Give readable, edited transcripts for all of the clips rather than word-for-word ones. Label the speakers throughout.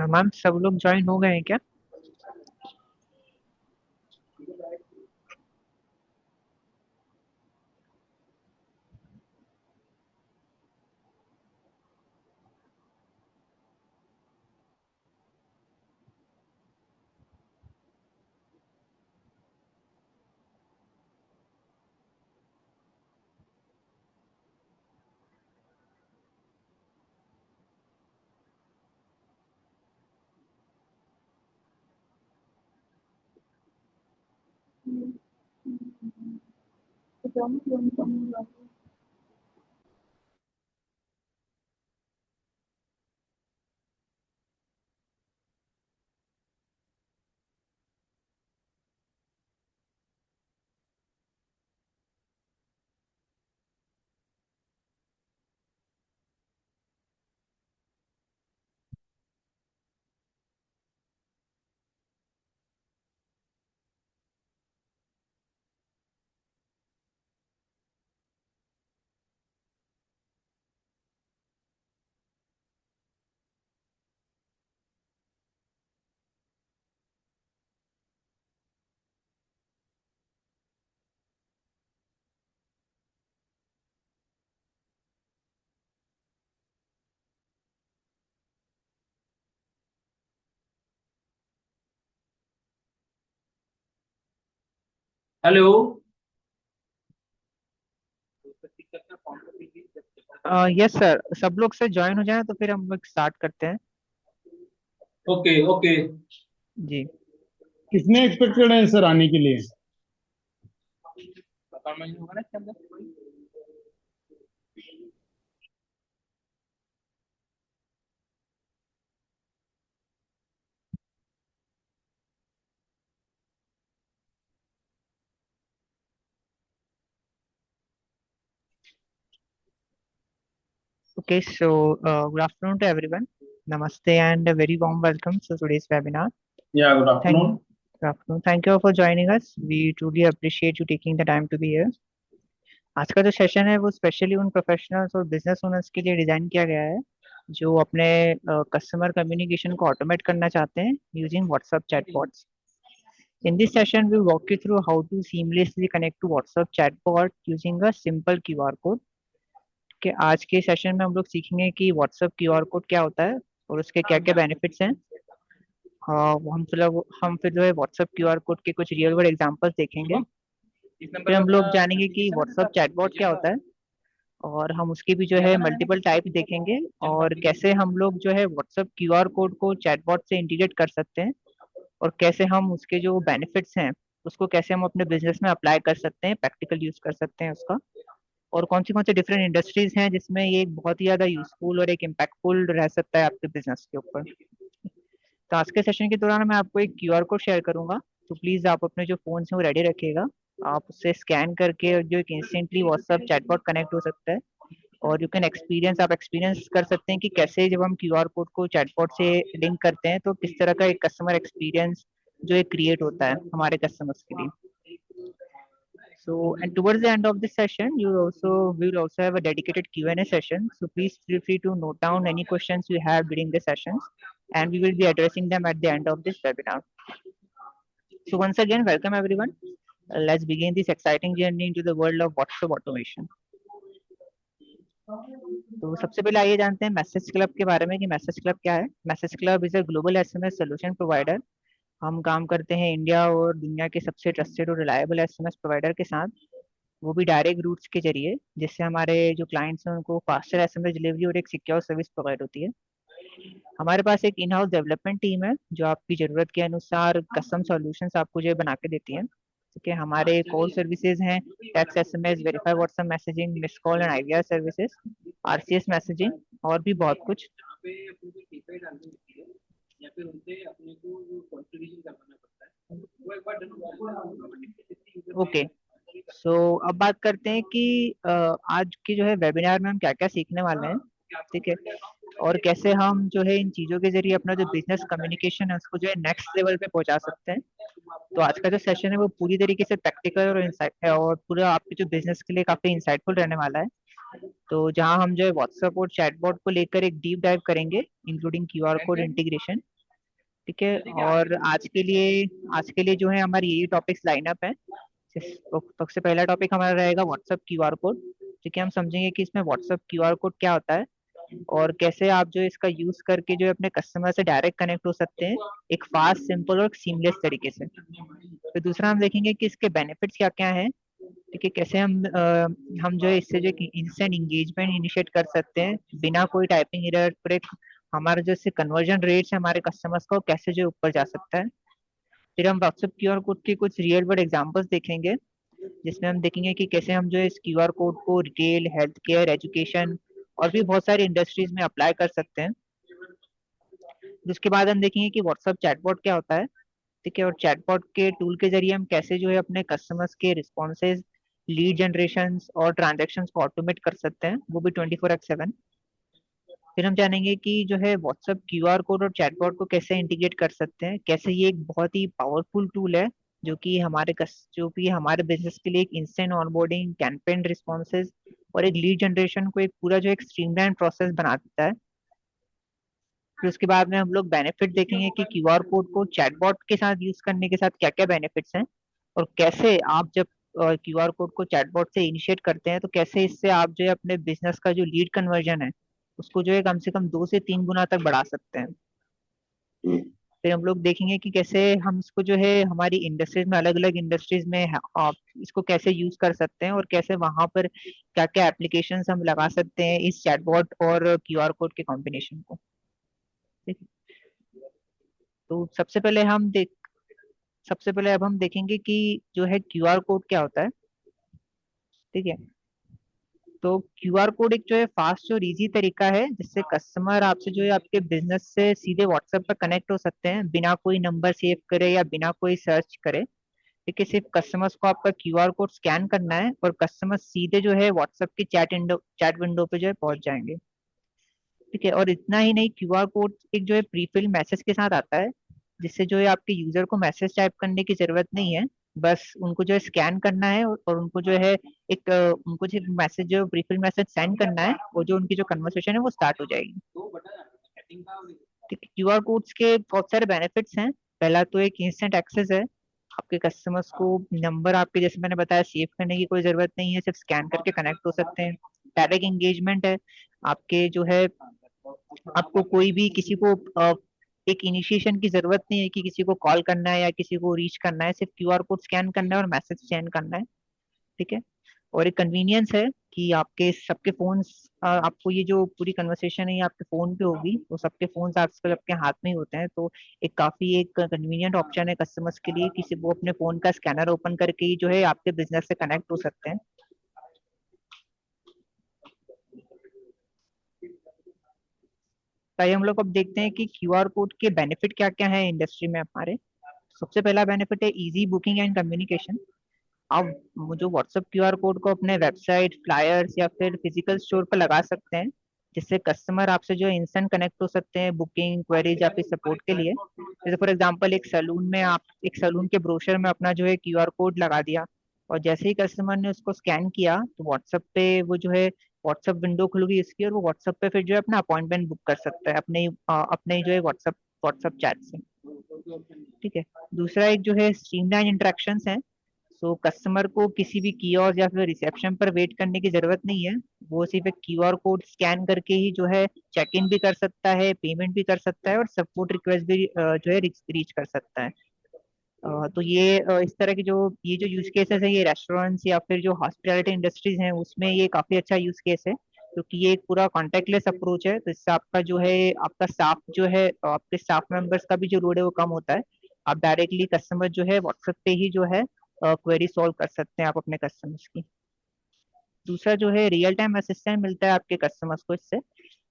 Speaker 1: Ma'am सब लोग join हो गए हैं क्या?
Speaker 2: हेलो।
Speaker 1: यस सर, सब लोग से ज्वाइन हो जाए तो फिर हम लोग स्टार्ट करते हैं।
Speaker 2: Okay okay.
Speaker 1: जी।
Speaker 3: कितने एक्सपेक्टेड है सर आने के लिए?
Speaker 1: Okay, so good afternoon to everyone. Namaste and a very warm welcome to today's webinar.
Speaker 2: या good
Speaker 1: Thank
Speaker 2: afternoon.
Speaker 1: Good afternoon. Thank you all for joining us. We truly appreciate you taking the time to be here. आज का जो session है वो specially उन professionals और business owners के लिए डिजाइन किया गया है जो अपने कस्टमर कम्युनिकेशन को ऑटोमेट करना चाहते हैं using WhatsApp chatbots. In this session, we'll walk you through how to seamlessly connect to WhatsApp chatbot using a simple QR code. कि आज के सेशन में हम लोग सीखेंगे कि व्हाट्सएप क्यूआर कोड क्या होता है और उसके क्या क्या बेनिफिट्स हैं. वो हम फिर जो है व्हाट्सएप क्यूआर कोड के कुछ रियल वर्ल्ड एग्जांपल्स देखेंगे. फिर हम लोग जानेंगे कि व्हाट्सएप चैटबॉट क्या होता है और हम उसके भी जो है मल्टीपल टाइप देखेंगे और कैसे हम लोग जो है व्हाट्सएप क्यूआर कोड को चैटबॉट से इंटीग्रेट कर सकते हैं और कैसे हम उसके जो बेनिफिट्स हैं उसको कैसे हम अपने बिजनेस में अप्लाई कर सकते हैं, प्रैक्टिकल यूज कर सकते हैं उसका. और कौन सी डिफरेंट इंडस्ट्रीज हैं जिसमें ये एक बहुत ही ज्यादा यूजफुल और एक इम्पैक्टफुल रह सकता है आपके बिजनेस के ऊपर. तो आज के सेशन के दौरान मैं आपको एक क्यूआर कोड शेयर करूंगा, तो प्लीज आप अपने जो फोन है वो रेडी रखिएगा. आप उससे स्कैन करके जो एक इंस्टेंटली व्हाट्सएप चैटबॉट कनेक्ट हो सकता है और यू कैन एक्सपीरियंस कर सकते हैं कि कैसे जब हम क्यूआर कोड को चैटबॉट से लिंक करते हैं तो किस तरह का एक कस्टमर एक्सपीरियंस जो एक क्रिएट होता है हमारे कस्टमर्स के लिए. So, and towards the end of this session, we will also have a dedicated Q&A session. So please feel free to note down any questions you have during the sessions, and we will be addressing them at the end of this webinar. So once again, welcome everyone. Let's begin this exciting journey into the world of WhatsApp automation. तो सबसे पहले आइए जानते हैं message club के बारे में कि मैसेज क्लब क्या है. Message club is a global SMS solution provider. हम काम करते हैं इंडिया और दुनिया के सबसे ट्रस्टेड और रिलायबल एसएमएस प्रोवाइडर के साथ, वो भी डायरेक्ट रूट्स के जरिए, जिससे हमारे जो क्लाइंट्स हैं उनको फास्टर एसएमएस डिलीवरी और एक सिक्योर सर्विस प्रोवाइड होती है. हमारे पास एक इन हाउस डेवलपमेंट टीम है जो आपकी जरूरत के अनुसार कस्टम सॉल्यूशंस आपको जो है बना के देती है. ठीक है, हमारे कॉल सर्विसेज हैं text SMS, verify WhatsApp messaging, miss call and IVR services, RCS messaging और भी बहुत कुछ.
Speaker 2: या फिर उनसे अपने को जो कंट्रीब्यूशन करवाना पड़ता है वो एक बार डन
Speaker 1: ओके, सो अब बात करते हैं कि आज की जो है वेबिनार में हम क्या क्या सीखने वाले हैं, ठीक है, और कैसे हम जो है इन चीज़ों के जरिए अपना जो बिजनेस कम्युनिकेशन है उसको जो है नेक्स्ट लेवल पे पहुंचा सकते हैं। तो आज का जो सेशन है वो पूरी तरीके से प्रैक्टिकल और इंसाइट है और पूरा आपके जो बिजनेस के लिए काफी इंसाइटफुल रहने वाला है। तो जहां हम जो है व्हाट्सएप और चैटबॉट को लेकर एक डीप डाइव करेंगे, इंक्लूडिंग क्यूआर कोड इंटीग्रेशन, ठीक है। और आज के लिए जो है हमारी यही टॉपिक्स लाइनअप है। सबसे पहला टॉपिक हमारा रहेगा व्हाट्सएप क्यूआर कोड, ठीक है। हम समझेंगे कि इसमें व्हाट्सएप क्यूआर कोड क्या होता है और कैसे आप जो है इसका यूज करके जो है अपने कस्टमर से डायरेक्ट कनेक्ट हो सकते हैं एक फास्ट, सिंपल और सीमलेस तरीके से। फिर दूसरा हम देखेंगे कि इसके बेनिफिट्स क्या क्या हैं, ठीक है, कैसे हम जो है इससे जो इंस्टेंट इंगेजमेंट इनिशिएट कर सकते हैं बिना कोई टाइपिंग एरर पर, एक हमारा जो इससे कन्वर्जन रेट्स है हमारे कस्टमर्स का वो कैसे जो है ऊपर जा सकता है। फिर हम व्हाट्सएप क्यूआर कोड के कुछ रियल वर्ल्ड एग्जांपल्स देखेंगे, जिसमें हम देखेंगे कि कैसे हम जो है इस क्यूआर कोड को रिटेल, हेल्थ केयर, एजुकेशन और भी बहुत सारी इंडस्ट्रीज में अप्लाई कर सकते हैं। उसके बाद हम देखेंगे कि व्हाट्सएप चैटबॉट क्या होता है, ठीक है, और चैटबॉट के टूल के जरिए हम कैसे जो है अपने कस्टमर्स के रिस्पॉन्सेज, लीड जनरेशन और ट्रांजेक्शन को ऑटोमेट कर सकते हैं, वो भी 24/7। फिर हम जानेंगे कि जो है व्हाट्सएप क्यूआर कोड और चैटबॉट को कैसे इंटीग्रेट कर सकते हैं, कैसे ये एक बहुत ही पावरफुल टूल है जो कि हमारे बिजनेस के लिए एक इंस्टेंट ऑनबोर्डिंग, कैंपेन रिस्पॉन्सेज और एक लीड जनरेशन को एक पूरा जो एक स्ट्रीमलाइन प्रोसेस बना देता है। फिर उसके बाद में हम लोग बेनिफिट देखेंगे कि क्यूआर कोड को चैटबॉट के साथ यूज करने के साथ क्या क्या बेनिफिट्स हैं, और कैसे आप जब क्यूआर कोड को चैटबॉट से इनिशिएट करते हैं तो कैसे इससे आप जो है अपने बिजनेस का जो लीड कन्वर्जन है उसको जो है कम से कम 2 से 3 गुना तक बढ़ा सकते हैं। फिर हम लोग देखेंगे कि कैसे हम इसको जो है हमारी इंडस्ट्रीज में, अलग अलग इंडस्ट्रीज में आप इसको कैसे यूज कर सकते हैं और कैसे वहां पर क्या क्या एप्लीकेशंस हम लगा सकते हैं इस चैटबॉट और क्यूआर कोड के कॉम्बिनेशन को, ठीक है? तो सबसे पहले अब हम देखेंगे कि जो है क्यूआर कोड क्या होता है, ठीक है। तो क्यूआर कोड एक जो है फास्ट और इजी तरीका है जिससे कस्टमर आपसे जो है आपके बिजनेस से सीधे व्हाट्सएप पर कनेक्ट हो सकते हैं बिना कोई नंबर सेव करे या बिना कोई सर्च करे, ठीक है। सिर्फ कस्टमर्स को आपका क्यूआर कोड स्कैन करना है और कस्टमर सीधे जो है व्हाट्सएप की चैट विंडो पे जो है पहुंच जाएंगे, ठीक है। और इतना ही नहीं, क्यूआर कोड एक जो है प्रीफिल मैसेज के साथ आता है, जिससे जो है आपके यूजर को मैसेज टाइप करने की जरूरत नहीं है। बस उनको जो है स्कैन करना है और उनको जो है उनको जो मैसेज, जो प्रीफिल मैसेज सेंड करना है, वो जो उनकी जो कन्वर्सेशन है वो स्टार्ट हो जाएगी, ठीक है। क्यूआर कोड्स के बहुत सारे बेनिफिट्स हैं। पहला तो एक इंस्टेंट एक्सेस है, आपके कस्टमर्स को नंबर आपके, जैसे मैंने बताया, सेव करने की कोई जरूरत नहीं है, सिर्फ स्कैन करके कनेक्ट हो सकते हैं। डायरेक्ट एंगेजमेंट है, आपके जो है आपको कोई भी किसी को एक इनिशिएशन की जरूरत नहीं है कि किसी को कॉल करना है या किसी को रीच करना है, सिर्फ क्यूआर कोड स्कैन करना है और मैसेज सेंड करना है, ठीक है। और एक कन्वीनियंस है कि आपके सबके फोन, आपको ये जो पूरी कन्वर्सेशन है ये आपके फोन पे होगी, तो सबके फोन आजकल आपके हाथ में ही होते हैं, तो एक कन्वीनियंट ऑप्शन है कस्टमर्स के लिए, किसी वो अपने फोन का स्कैनर ओपन करके ही जो है आपके बिजनेस से कनेक्ट हो सकते हैं। ताकि हम लोग अब देखते हैं कि क्यूआर कोड के बेनिफिट क्या क्या है इंडस्ट्री में हमारे। सबसे पहला बेनिफिट है इजी बुकिंग एंड कम्युनिकेशन। आप जो व्हाट्सएप क्यूआर कोड को अपने वेबसाइट, फ्लायर्स या फिर फिजिकल स्टोर पर लगा सकते हैं, जिससे कस्टमर आपसे जो है इंस्टेंट कनेक्ट हो सकते हैं बुकिंग, क्वेरीज या फिर सपोर्ट के लिए। जैसे फॉर एग्जांपल एक सैलून के ब्रोशर में अपना जो है क्यूआर कोड लगा दिया, और जैसे ही कस्टमर ने उसको स्कैन किया तो व्हाट्सएप पे वो जो है व्हाट्सएप विंडो खुल गई इसकी, और वो व्हाट्सएप पे फिर जो है अपना अपॉइंटमेंट बुक कर सकता है अपने ही जो है व्हाट्सएप चैट से, ठीक है। दूसरा एक जो है स्ट्रीमलाइन इंटरेक्शंस है। सो कस्टमर को किसी भी कियोस्क या फिर रिसेप्शन पर वेट करने की जरूरत नहीं है, वो सिर्फ एक क्यूआर कोड स्कैन करके ही जो है चेक इन भी कर सकता है, पेमेंट भी कर सकता है और सपोर्ट रिक्वेस्ट भी जो है रीच कर सकता है। तो इस तरह की ये जो यूज केसेस है, ये रेस्टोरेंट्स या फिर जो हॉस्पिटैलिटी इंडस्ट्रीज हैं उसमें ये काफी अच्छा यूज केस है, क्योंकि ये एक पूरा कॉन्टेक्टलेस अप्रोच है, तो इससे आपका जो है आपका स्टाफ जो है आपके स्टाफ मेंबर्स का भी जो लोड है वो कम होता है। आप डायरेक्टली कस्टमर जो है व्हाट्सएप पे ही जो है क्वेरी सॉल्व कर सकते हैं आप अपने कस्टमर्स की। दूसरा जो है रियल टाइम असिस्टेंट मिलता है आपके कस्टमर्स को इससे।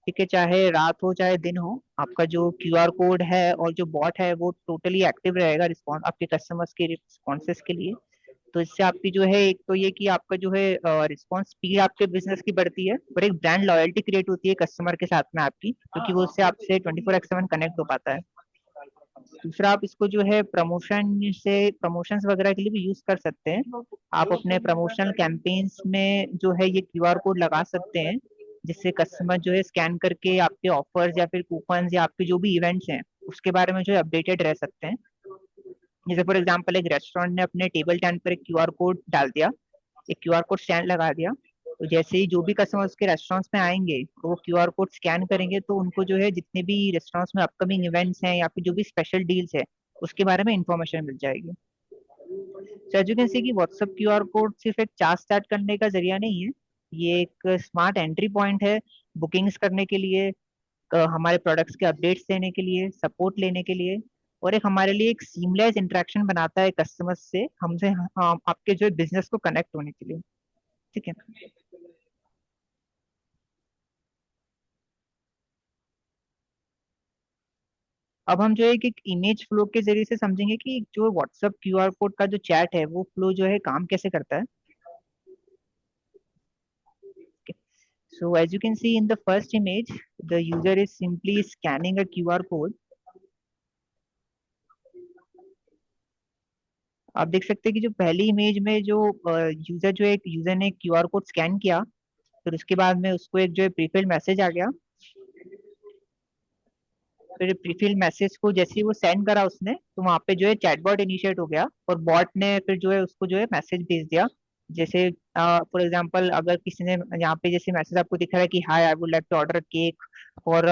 Speaker 1: ठीक है, चाहे रात हो चाहे दिन हो, आपका जो क्यूआर कोड है और जो बॉट है वो टोटली एक्टिव रहेगा रिस्पॉन्स आपके कस्टमर्स के रिस्पॉन्सेस के लिए। तो इससे आपकी जो है, एक तो ये कि आपका जो है रिस्पॉन्स स्पीड आपके बिजनेस की बढ़ती है, और एक ब्रांड लॉयल्टी क्रिएट होती है कस्टमर के साथ में आपकी, क्योंकि वो उससे आपसे 24/7 कनेक्ट हो पाता है। दूसरा, आप इसको जो है प्रमोशंस वगैरह के लिए भी यूज कर सकते हैं। आप अपने प्रमोशनल कैंपेन्स में जो है ये क्यूआर कोड लगा सकते हैं, जिससे कस्टमर जो है स्कैन करके आपके ऑफर्स या फिर कूपन या आपके जो भी इवेंट्स हैं उसके बारे में जो है अपडेटेड रह सकते हैं। जैसे फॉर एग्जांपल एक रेस्टोरेंट ने अपने टेबल टेन पर एक क्यूआर कोड डाल दिया, एक क्यूआर कोड स्टैंड लगा दिया, तो जैसे ही जो भी कस्टमर उसके रेस्टोरेंट्स में आएंगे तो वो क्यूआर कोड स्कैन करेंगे, तो उनको जो है जितने भी रेस्टोरेंट्स में अपकमिंग इवेंट्स हैं या फिर जो भी स्पेशल डील्स है उसके बारे में इंफॉर्मेशन मिल जाएगी। तो एज यू कैन सी कि व्हाट्सएप क्यूआर कोड सिर्फ एक चार्ज स्टार्ट करने का जरिया नहीं है, ये एक स्मार्ट एंट्री पॉइंट है बुकिंग्स करने के लिए, हमारे प्रोडक्ट्स के अपडेट्स देने के लिए, सपोर्ट लेने के लिए, और एक हमारे लिए एक सीमलेस इंटरेक्शन बनाता है कस्टमर्स से हमसे, आपके जो बिजनेस को कनेक्ट होने के लिए। ठीक है। अब हम जो है कि एक इमेज फ्लो के जरिए से समझेंगे कि जो व्हाट्सएप क्यूआर कोड का जो चैट है वो फ्लो जो है काम कैसे करता है। So as you can see in the first image, the user is simply scanning a QR code. आप देख सकते हैं कि जो पहली इमेज में जो यूजर जो एक यूजर ने क्यूआर कोड स्कैन किया, फिर उसके बाद में उसको एक जो है प्रीफिल्ड मैसेज आ गया। फिर प्रीफिल्ड मैसेज को जैसे ही वो सेंड करा उसने, तो वहां पे जो है चैटबॉट इनिशिएट हो गया और बॉट ने फिर जो है उसको जो है मैसेज भेज दिया। जैसे फॉर एग्जांपल अगर किसी ने यहाँ पे जैसे मैसेज आपको दिख रहा है कि hi I would like to order cake for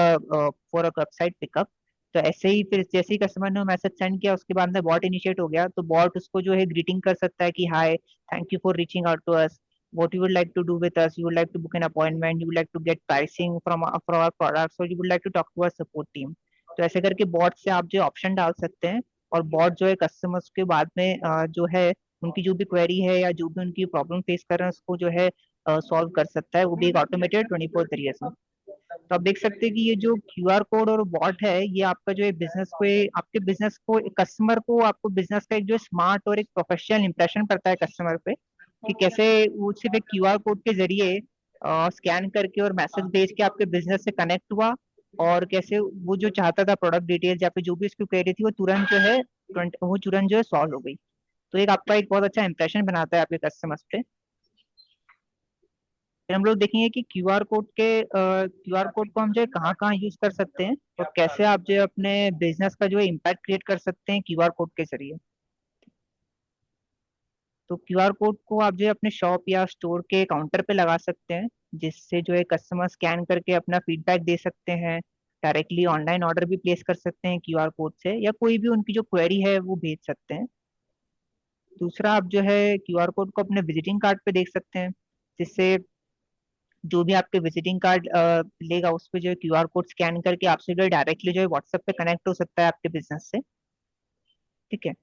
Speaker 1: for a website pickup, तो ऐसे ही फिर जैसे ही कस्टमर ने मैसेज सेंड किया उसके बाद में बॉट इनिशिएट हो गया, तो बॉट उसको जो है ग्रीटिंग कर सकता है कि hi, thank you for reaching out to us, what you would like to do with us, you would like to book an appointment, you would like to get pricing from our products, or you would like to talk to our support team। तो ऐसे करके bot से आप जो option डाल सकते हैं, और बॉट जो है कस्टमर्स के बाद में जो है उनकी जो भी क्वेरी है या जो भी उनकी प्रॉब्लम फेस कर रहे हैं उसको जो है सॉल्व कर सकता है, वो भी एक ऑटोमेटेड 24 तरीके से। तो आप देख सकते हैं कि ये जो क्यूआर कोड और बॉट है ये आपका जो है बिजनेस को, आपके बिजनेस को, कस्टमर को, आपको बिजनेस का एक जो स्मार्ट और एक प्रोफेशनल इंप्रेशन पड़ता है कस्टमर पे, कि कैसे वो सिर्फ एक क्यूआर कोड के जरिए स्कैन करके और मैसेज भेज के आपके बिजनेस से कनेक्ट हुआ, और कैसे वो जो चाहता था प्रोडक्ट डिटेल्स या फिर जो भी उसकी क्वेरी थी वो तुरंत जो है वो तुरंत जो है सॉल्व हो गई। तो एक आपका एक बहुत अच्छा इंप्रेशन बनाता है आपके कस्टमर्स पे। फिर हम लोग देखेंगे कि क्यूआर कोड को हम जो है कहाँ कहाँ यूज कर सकते हैं, और कैसे आप जो है अपने बिजनेस का जो है इम्पैक्ट क्रिएट कर सकते हैं क्यूआर कोड के जरिए। तो क्यूआर कोड को आप जो है अपने शॉप या स्टोर के काउंटर पे लगा सकते हैं, जिससे जो है कस्टमर स्कैन करके अपना फीडबैक दे सकते हैं, डायरेक्टली ऑनलाइन ऑर्डर भी प्लेस कर सकते हैं क्यूआर कोड से, या कोई भी उनकी जो क्वेरी है वो भेज सकते हैं। दूसरा, आप जो है क्यूआर कोड को अपने विजिटिंग कार्ड पे देख सकते हैं, जिससे जो भी आपके विजिटिंग कार्ड लेगा उस पे जो है क्यूआर कोड स्कैन करके आपसे जो है डायरेक्टली जो है व्हाट्सएप पे कनेक्ट हो सकता है आपके बिजनेस से। ठीक है।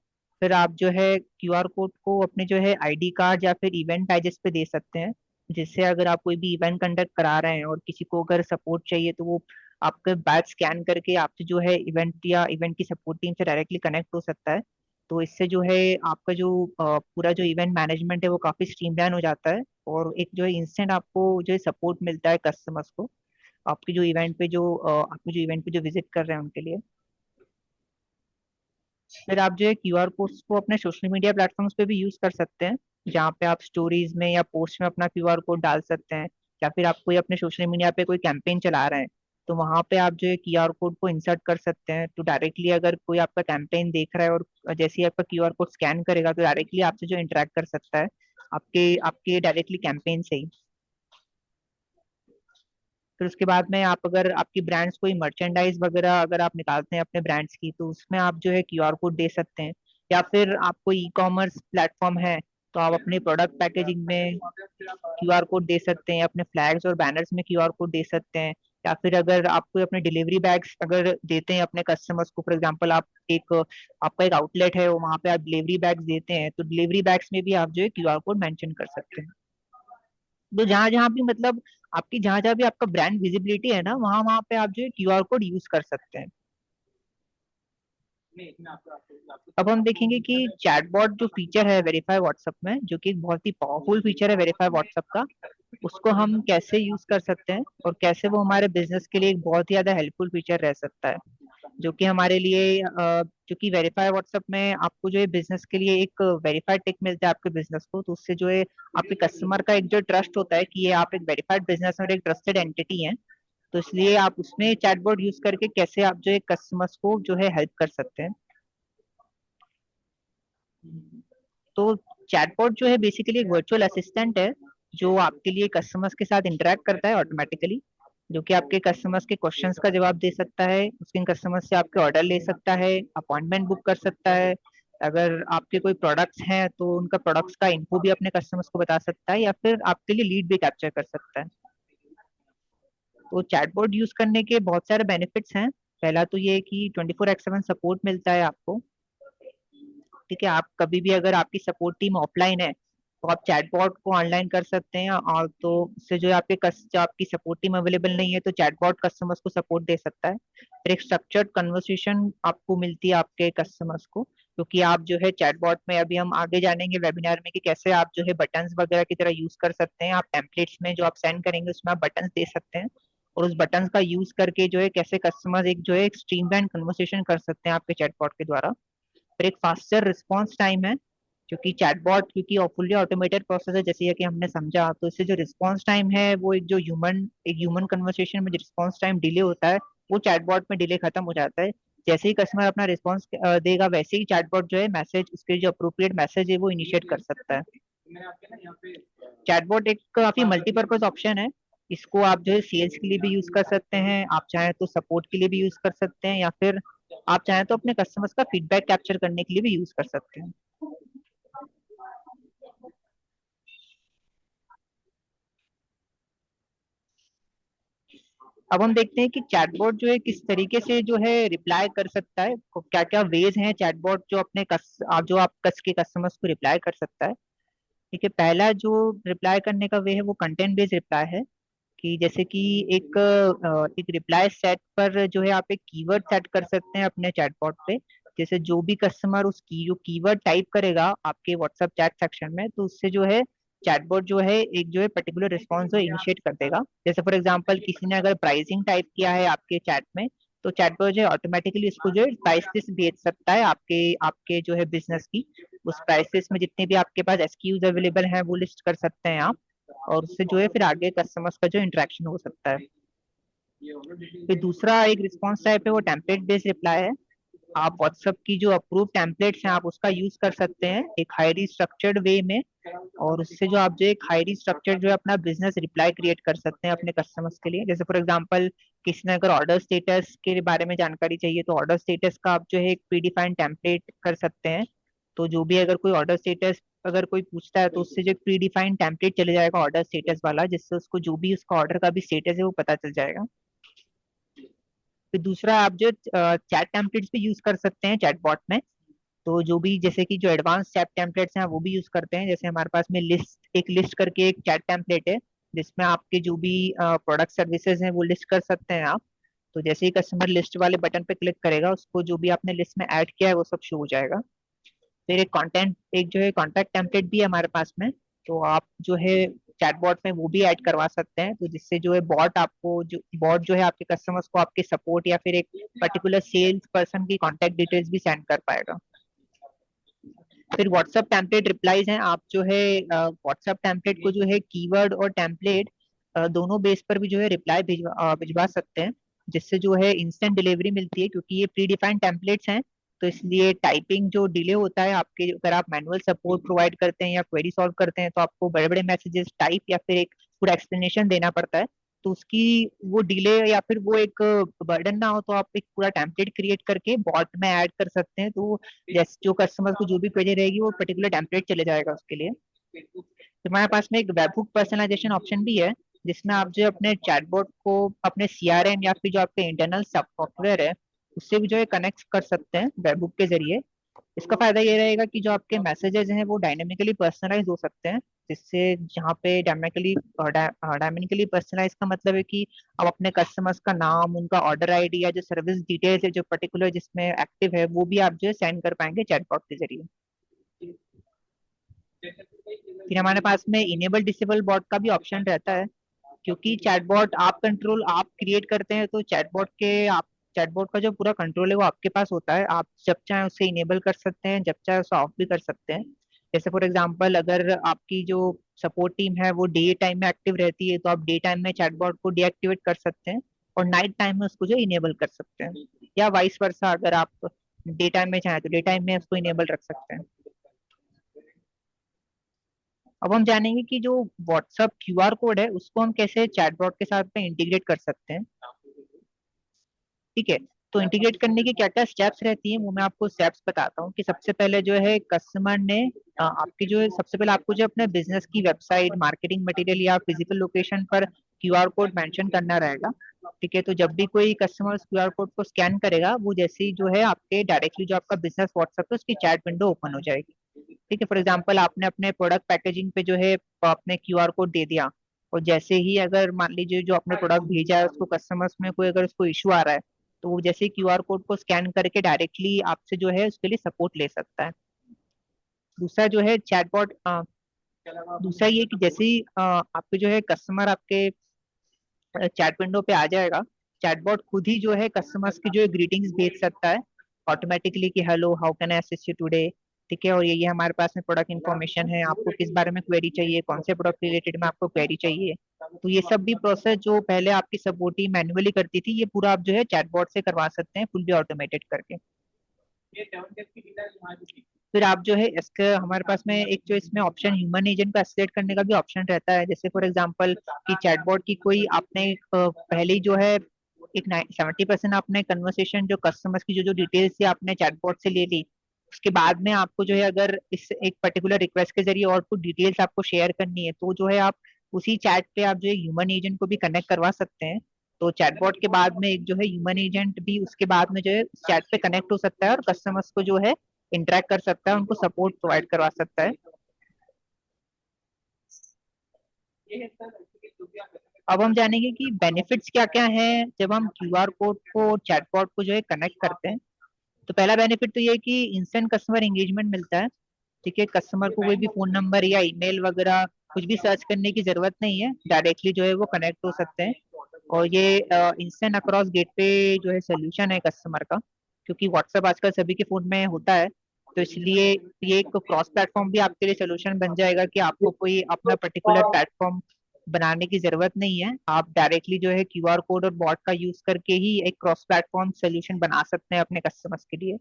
Speaker 1: फिर आप जो है क्यूआर कोड को अपने जो है आईडी कार्ड या फिर इवेंट पैजेस पे दे सकते हैं, जिससे अगर आप कोई भी इवेंट कंडक्ट करा रहे हैं और किसी को अगर सपोर्ट चाहिए तो वो आपके बैच स्कैन करके आपसे जो है इवेंट या इवेंट की सपोर्ट टीम से डायरेक्टली कनेक्ट हो सकता है। तो इससे जो है आपका जो पूरा जो इवेंट मैनेजमेंट है वो काफी स्ट्रीमलाइन हो जाता है, और एक जो है इंस्टेंट आपको जो है सपोर्ट मिलता है कस्टमर्स को, आपके जो इवेंट पे जो आपके जो इवेंट पे जो विजिट कर रहे हैं उनके लिए। फिर आप जो है क्यूआर कोड्स को अपने सोशल मीडिया प्लेटफॉर्म्स पे भी यूज कर सकते हैं, जहाँ पे आप स्टोरीज में या पोस्ट में अपना क्यूआर कोड डाल सकते हैं, या फिर आप कोई अपने सोशल मीडिया पे कोई कैंपेन चला रहे हैं तो वहां पे आप जो है क्यूआर कोड को इंसर्ट कर सकते हैं। तो डायरेक्टली अगर कोई आपका कैंपेन देख रहा है और जैसे ही आपका क्यूआर कोड स्कैन करेगा तो डायरेक्टली आपसे जो इंटरेक्ट कर सकता है आपके आपके डायरेक्टली कैंपेन से ही। फिर उसके बाद में आप अगर आपकी ब्रांड्स कोई मर्चेंडाइज वगैरह अगर आप निकालते हैं अपने ब्रांड्स की, तो उसमें आप जो है क्यूआर कोड दे सकते हैं, या फिर आप कोई ई कॉमर्स प्लेटफॉर्म है तो आप अपने प्रोडक्ट पैकेजिंग में क्यूआर कोड दे सकते हैं, अपने फ्लैग्स और बैनर्स में क्यूआर कोड दे सकते हैं, या फिर अगर आप कोई अपने डिलीवरी बैग्स अगर देते हैं अपने कस्टमर्स को, फॉर एग्जांपल आप एक आपका एक आउटलेट है वहां पे आप डिलीवरी बैग्स देते हैं, तो डिलीवरी बैग्स में भी आप जो है क्यूआर कोड मेंशन कर सकते हैं। तो जहां जहां भी मतलब आपकी जहां जहां भी आपका ब्रांड विजिबिलिटी है ना, वहां वहां पे आप जो है क्यूआर कोड यूज कर सकते हैं।
Speaker 2: नहीं, इसमें आपको
Speaker 1: अब हम देखेंगे कि चैटबॉट जो फीचर है वेरीफाई व्हाट्सएप में, जो कि एक बहुत ही पावरफुल फीचर है वेरीफाई व्हाट्सएप का, उसको हम कैसे यूज कर सकते हैं और कैसे वो हमारे बिजनेस के लिए एक बहुत ही ज्यादा हेल्पफुल फीचर रह सकता है। जो कि हमारे लिए जो कि वेरीफाई व्हाट्सएप में आपको जो है बिजनेस के लिए एक वेरीफाइड टिक मिलता है आपके बिजनेस को, तो उससे जो है आपके कस्टमर का एक जो ट्रस्ट होता है कि ये आप एक वेरीफाइड बिजनेस और एक ट्रस्टेड एंटिटी है। तो इसलिए आप उसमें चैटबॉट यूज करके कैसे आप जो है कस्टमर्स को जो है हेल्प कर सकते हैं। तो चैटबॉट जो है बेसिकली एक वर्चुअल असिस्टेंट है, जो आपके लिए कस्टमर्स के साथ इंटरेक्ट करता है ऑटोमेटिकली, जो कि आपके कस्टमर्स के क्वेश्चंस का जवाब दे सकता है, उसके कस्टमर से आपके ऑर्डर ले सकता है, अपॉइंटमेंट बुक कर सकता है। अगर आपके कोई प्रोडक्ट्स हैं तो उनका प्रोडक्ट्स का इन्फो भी अपने कस्टमर्स को बता सकता है, या फिर आपके लिए लीड भी कैप्चर कर सकता है। तो चैटबॉट यूज करने के बहुत सारे बेनिफिट्स हैं। पहला तो ये है कि 24x7 सपोर्ट मिलता है आपको। ठीक है, आप कभी भी अगर आपकी सपोर्ट टीम ऑफलाइन है तो आप चैटबॉट को ऑनलाइन कर सकते हैं, और तो उससे जो है जो आपकी सपोर्ट टीम अवेलेबल नहीं है तो चैटबॉट कस्टमर्स को सपोर्ट दे सकता है। फिर एक स्ट्रक्चर्ड कन्वर्सेशन आपको मिलती है आपके कस्टमर्स को, क्योंकि आप जो है चैटबॉट में, अभी हम आगे जानेंगे वेबिनार में कि कैसे आप जो है बटन्स वगैरह की तरह यूज कर सकते हैं। आप टेम्पलेट्स में जो आप सेंड करेंगे उसमें आप बटन्स दे सकते हैं, और उस बटन्स का यूज करके जो है कैसे कस्टमर एक जो है एक स्ट्रीमलाइन कन्वर्सेशन कर सकते हैं आपके चैटबॉट के द्वारा। फिर एक फास्टर रिस्पॉन्स टाइम है, क्योंकि चैटबॉट क्योंकि फुल्ली ऑटोमेटेड प्रोसेस है जैसे कि हमने समझा, तो इससे जो रिस्पॉन्स टाइम है वो एक ह्यूमन कन्वर्सेशन में जो रिस्पॉन्स टाइम डिले होता है, वो चैटबॉट में डिले खत्म हो जाता है। जैसे ही कस्टमर अपना रिस्पॉन्स देगा, वैसे ही चैटबॉट जो है मैसेज, उसके जो अप्रोप्रिएट मैसेज है वो इनिशिएट कर सकता है।
Speaker 2: मैंने आपके ना यहाँ पे
Speaker 1: चैटबॉट एक काफी मल्टीपर्पज ऑप्शन है। इसको आप जो है सेल्स के लिए भी यूज कर सकते हैं, आप चाहें तो सपोर्ट के लिए भी यूज कर सकते हैं, या फिर आप चाहें तो अपने कस्टमर्स का फीडबैक कैप्चर करने के लिए भी यूज कर सकते हैं। अब हम देखते हैं कि चैटबॉट जो है किस तरीके से जो है रिप्लाई कर सकता है, क्या क्या वेज हैं चैटबॉट जो आप जो आप कस के कस्टमर्स को रिप्लाई कर सकता है। ठीक है, पहला जो रिप्लाई करने का वे है वो कंटेंट बेस्ड रिप्लाई है, कि जैसे कि एक रिप्लाई सेट पर जो है आप एक कीवर्ड सेट कर सकते हैं अपने चैटबॉट पे। जैसे जो भी कस्टमर जो कीवर्ड टाइप करेगा आपके व्हाट्सएप चैट सेक्शन में, तो उससे जो है चैटबॉट जो है एक जो है पर्टिकुलर रिस्पॉन्स इनिशिएट कर देगा। जैसे फॉर एग्जांपल किसी ने अगर प्राइसिंग टाइप किया है आपके चैट में, तो चैटबॉट जो है ऑटोमेटिकली इसको जो है प्राइस लिस्ट भेज सकता है आपके आपके जो है बिजनेस की। उस प्राइस लिस्ट में जितने भी आपके पास एसक्यूज अवेलेबल हैं वो लिस्ट कर सकते हैं आप, और उससे जो है फिर आगे कस्टमर्स का जो इंटरेक्शन हो सकता है।
Speaker 2: ये ऑलरेडी
Speaker 1: फिर दूसरा एक रिस्पॉन्स टाइप है वो टेम्पलेट बेस्ड रिप्लाई है। आप व्हाट्सएप की जो अप्रूव टेम्पलेट्स हैं आप उसका यूज कर सकते हैं एक हाईली स्ट्रक्चर्ड वे में, और उससे जो आप जो एक हाईली स्ट्रक्चर्ड जो है अपना बिजनेस रिप्लाई क्रिएट कर सकते हैं अपने कस्टमर्स के लिए। जैसे फॉर एग्जांपल किसी ने अगर ऑर्डर स्टेटस के बारे में जानकारी चाहिए, तो ऑर्डर स्टेटस का आप जो है एक प्रीडिफाइंड टेम्पलेट कर सकते हैं। तो जो भी अगर कोई ऑर्डर स्टेटस अगर कोई पूछता है तो उससे जो एक प्रीडिफाइंड टेम्पलेट चले जाएगा ऑर्डर स्टेटस वाला, जिससे उसको जो भी उसका ऑर्डर का भी स्टेटस है वो पता चल जाएगा। फिर दूसरा आप जो चैट टेम्पलेट्स भी यूज कर सकते हैं चैटबॉट में। तो जो भी जैसे कि जो एडवांस चैट टेम्पलेट्स हैं वो भी यूज करते हैं। जैसे हमारे पास में एक लिस्ट करके एक चैट टेम्पलेट है, जिसमें आपके जो भी प्रोडक्ट सर्विसेज हैं वो लिस्ट कर सकते हैं आप। तो जैसे ही कस्टमर लिस्ट वाले बटन पे क्लिक करेगा, उसको जो भी आपने लिस्ट में ऐड किया है वो सब शो हो जाएगा। फिर एक जो है कॉन्टैक्ट टेम्पलेट भी है हमारे पास में, तो आप जो है चैटबॉट में वो भी ऐड करवा सकते हैं। तो जिससे जो है बॉट जो है आपके कस्टमर्स को आपके सपोर्ट या फिर एक पर्टिकुलर सेल्स पर्सन की कॉन्टैक्ट डिटेल्स भी सेंड कर पाएगा। फिर व्हाट्सएप टेम्पलेट रिप्लाईज हैं। आप जो है व्हाट्सएप टेम्पलेट को जो है कीवर्ड और टेम्पलेट दोनों बेस पर भी जो है रिप्लाई भिजवा सकते हैं, जिससे जो है इंस्टेंट डिलीवरी मिलती है, क्योंकि ये प्री डिफाइंड टेम्पलेट्स हैं। तो इसलिए टाइपिंग जो डिले होता है आपके, अगर आप मैनुअल सपोर्ट प्रोवाइड करते हैं या क्वेरी सॉल्व करते हैं, तो आपको बड़े बड़े मैसेजेस टाइप या फिर एक पूरा एक्सप्लेनेशन देना पड़ता है। तो उसकी वो डिले या फिर वो एक बर्डन ना हो, तो आप एक पूरा टेम्पलेट क्रिएट करके बॉट में ऐड कर सकते हैं। तो जैसे जो कस्टमर को जो भी क्वेरी रहेगी वो पर्टिकुलर टेम्पलेट चले जाएगा उसके लिए। तो हमारे पास में एक वेबहुक पर्सनलाइजेशन ऑप्शन भी है, जिसमें आप जो अपने चैटबॉट को अपने सीआरएम या फिर जो आपके इंटरनल सॉफ्टवेयर है उससे भी जो है कनेक्ट कर सकते हैं वेबहुक के जरिए। इसका फायदा ये रहेगा कि जो आपके मैसेजेस हैं वो डायनेमिकली पर्सनलाइज हो सकते हैं, जिससे जहाँ पे डायनेमिकली पर्सनलाइज का मतलब है कि आप अपने कस्टमर्स का नाम, उनका ऑर्डर आईडी या जो सर्विस डिटेल्स है जो पर्टिकुलर जिसमें एक्टिव है वो भी आप जो है सेंड कर पाएंगे चैटबॉट के जरिए। फिर हमारे पास में इनेबल डिसेबल बॉट का भी ऑप्शन रहता है, क्योंकि चैटबॉट आप क्रिएट करते हैं तो चैटबॉट का जो पूरा कंट्रोल है वो आपके पास होता है। आप जब चाहे उसे इनेबल कर सकते हैं, जब चाहे उसे ऑफ भी कर सकते हैं। जैसे फॉर एग्जांपल अगर आपकी जो सपोर्ट टीम है वो डे टाइम में एक्टिव रहती है तो आप डे टाइम में चैटबॉट को डीएक्टिवेट कर सकते हैं और नाइट टाइम में उसको जो इनेबल कर सकते हैं, या वाइस वर्सा, अगर आप डे टाइम में चाहें तो डे टाइम में उसको इनेबल रख सकते हैं। अब हम जानेंगे कि जो व्हाट्सअप क्यूआर कोड है उसको हम कैसे चैटबॉट के साथ में इंटीग्रेट कर सकते हैं। ठीक है, तो इंटीग्रेट करने की क्या क्या स्टेप्स रहती हैं वो मैं आपको स्टेप्स बताता हूँ। कि सबसे पहले जो है कस्टमर ने आपकी जो है, सबसे पहले आपको जो अपने बिजनेस की वेबसाइट, मार्केटिंग मटेरियल या फिजिकल लोकेशन पर क्यूआर कोड मेंशन करना रहेगा। ठीक है, तो जब भी कोई कस्टमर उस क्यूआर कोड को स्कैन करेगा वो जैसे ही जो है आपके डायरेक्टली जो आपका बिजनेस व्हाट्सएप है उसकी चैट विंडो ओपन हो जाएगी। ठीक है, फॉर एग्जाम्पल आपने अपने प्रोडक्ट पैकेजिंग पे जो है आपने क्यूआर कोड दे दिया, और जैसे ही अगर मान लीजिए जो आपने प्रोडक्ट भेजा है उसको कस्टमर्स में कोई अगर उसको इशू आ रहा है तो वो जैसे क्यूआर कोड को स्कैन करके डायरेक्टली आपसे जो है उसके लिए सपोर्ट ले सकता है। दूसरा जो है चैटबॉट, दूसरा ये कि जैसे ही आपके जो है कस्टमर आपके चैट विंडो पे आ जाएगा, चैटबॉट खुद ही जो है कस्टमर्स की जो है ग्रीटिंग्स भेज सकता है ऑटोमेटिकली कि hello, how can I assist you today. ठीक है, और ये हमारे पास में प्रोडक्ट इन्फॉर्मेशन है, आपको किस बारे में क्वेरी चाहिए, कौन से प्रोडक्ट रिलेटेड में आपको क्वेरी चाहिए। तो ये सब भी प्रोसेस जो पहले आपकी सपोर्ट टीम मैन्युअली करती थी, ये पूरा आप जो है चैटबॉट से करवा सकते हैं फुल्ली ऑटोमेटेड करके। फिर आप जो है इसके हमारे पास में एक जो इसमें ऑप्शन ह्यूमन एजेंट का एस्केलेट करने का भी ऑप्शन रहता है। जैसे फॉर एग्जांपल कि चैटबॉट की कोई आपने पहले ही जो है एक 70% आपने कन्वर्सेशन जो कस्टमर्स की जो जो डिटेल्स थी आपने चैटबॉट से ले ली, उसके बाद में आपको जो है अगर इस एक पर्टिकुलर रिक्वेस्ट के जरिए और कुछ डिटेल्स आपको शेयर करनी है तो जो है आप उसी चैट पे आप जो है ह्यूमन एजेंट को भी कनेक्ट करवा सकते हैं। तो चैटबॉट के बाद में एक जो है ह्यूमन एजेंट भी उसके बाद में जो है चैट पे कनेक्ट हो सकता है और कस्टमर्स को जो है इंटरेक्ट कर सकता है, उनको सपोर्ट प्रोवाइड करवा सकता है। अब हम जानेंगे कि बेनिफिट्स क्या क्या हैं जब हम क्यूआर कोड को चैटबॉट को जो है कनेक्ट करते हैं। तो पहला बेनिफिट तो ये है कि इंस्टेंट कस्टमर एंगेजमेंट मिलता है। ठीक है, कस्टमर को कोई भी फोन नंबर या ईमेल वगैरह कुछ भी सर्च करने की जरूरत नहीं है, डायरेक्टली जो है वो कनेक्ट हो सकते हैं। और ये इंस्टेंट अक्रॉस गेटवे जो है सोल्यूशन है कस्टमर का, क्योंकि व्हाट्सएप आजकल सभी के फोन में होता है। तो इसलिए ये एक क्रॉस प्लेटफॉर्म भी आपके लिए सोल्यूशन बन जाएगा कि आपको कोई अपना पर्टिकुलर प्लेटफॉर्म बनाने की जरूरत नहीं है। आप डायरेक्टली जो है क्यूआर कोड और बॉट का यूज करके ही एक क्रॉस प्लेटफॉर्म सोल्यूशन बना सकते हैं अपने कस्टमर्स के लिए।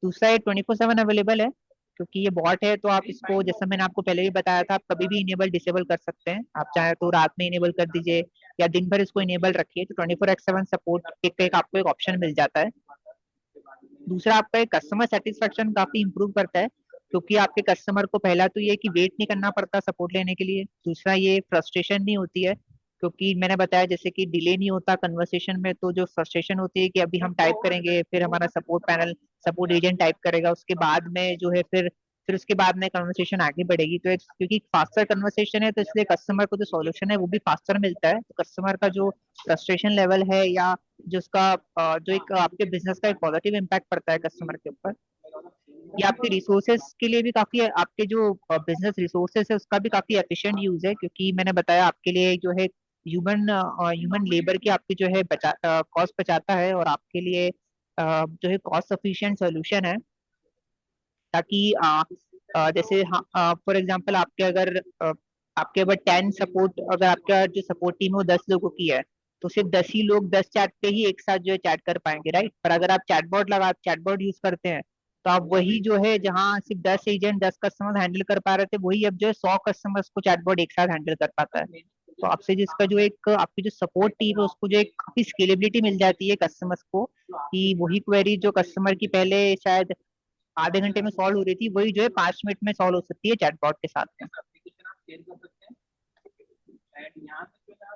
Speaker 1: दूसरा, ये 24/7 अवेलेबल है, क्योंकि ये बॉट है तो आप इसको, जैसा मैंने आपको पहले भी बताया था, आप कभी भी इनेबल डिसेबल कर सकते हैं। आप चाहे तो रात में इनेबल कर दीजिए या दिन भर इसको इनेबल रखिए, तो 24/7 सपोर्ट एक आपको एक ऑप्शन मिल जाता है। दूसरा, आपका एक कस्टमर सेटिस्फेक्शन काफी इंप्रूव करता है, क्योंकि आपके कस्टमर को पहला तो ये कि वेट नहीं करना पड़ता सपोर्ट लेने के लिए। दूसरा, ये फ्रस्ट्रेशन नहीं होती है, क्योंकि मैंने बताया जैसे कि डिले नहीं होता कन्वर्सेशन में। तो जो फ्रस्ट्रेशन होती है कि अभी हम टाइप करेंगे, फिर हमारा सपोर्ट एजेंट टाइप करेगा, उसके बाद में जो है फिर उसके बाद में कन्वर्सेशन आगे बढ़ेगी। तो एक क्योंकि फास्टर कन्वर्सेशन है तो इसलिए कस्टमर को जो सॉल्यूशन है वो भी फास्टर मिलता है। तो कस्टमर का जो फ्रस्ट्रेशन लेवल है या जो उसका जो एक आपके बिजनेस का एक पॉजिटिव इम्पैक्ट पड़ता है कस्टमर के ऊपर, ये आपके रिसोर्सेज के लिए भी काफी, आपके जो बिजनेस रिसोर्सेज है उसका भी काफी एफिशिएंट यूज है, क्योंकि मैंने बताया आपके लिए जो है ह्यूमन लेबर की आपकी जो है कॉस्ट बचाता है, और आपके लिए जो है कॉस्ट सफिशिएंट सोल्यूशन है। ताकि जैसे फॉर एग्जांपल आपके अगर 10 सपोर्ट, अगर आपका जो सपोर्ट टीम है वो 10 लोगों की है तो सिर्फ 10 ही लोग 10 चैट पे ही एक साथ जो है चैट कर पाएंगे, राइट। पर अगर आप चैटबॉट यूज करते हैं तो आप वही जो है जहाँ सिर्फ 10 एजेंट 10 कस्टमर हैंडल कर पा रहे थे, वही अब जो है 100 कस्टमर्स को चैटबॉट एक साथ हैंडल कर पाता है। तो आपसे जिसका जो एक आपकी जो सपोर्ट टीम है उसको जो एक काफी स्केलेबिलिटी मिल जाती है कस्टमर्स को, कि वही क्वेरी जो कस्टमर की पहले शायद आधे घंटे में सॉल्व हो रही थी वही जो है 5 मिनट में सॉल्व हो सकती है चैटबॉट के साथ में।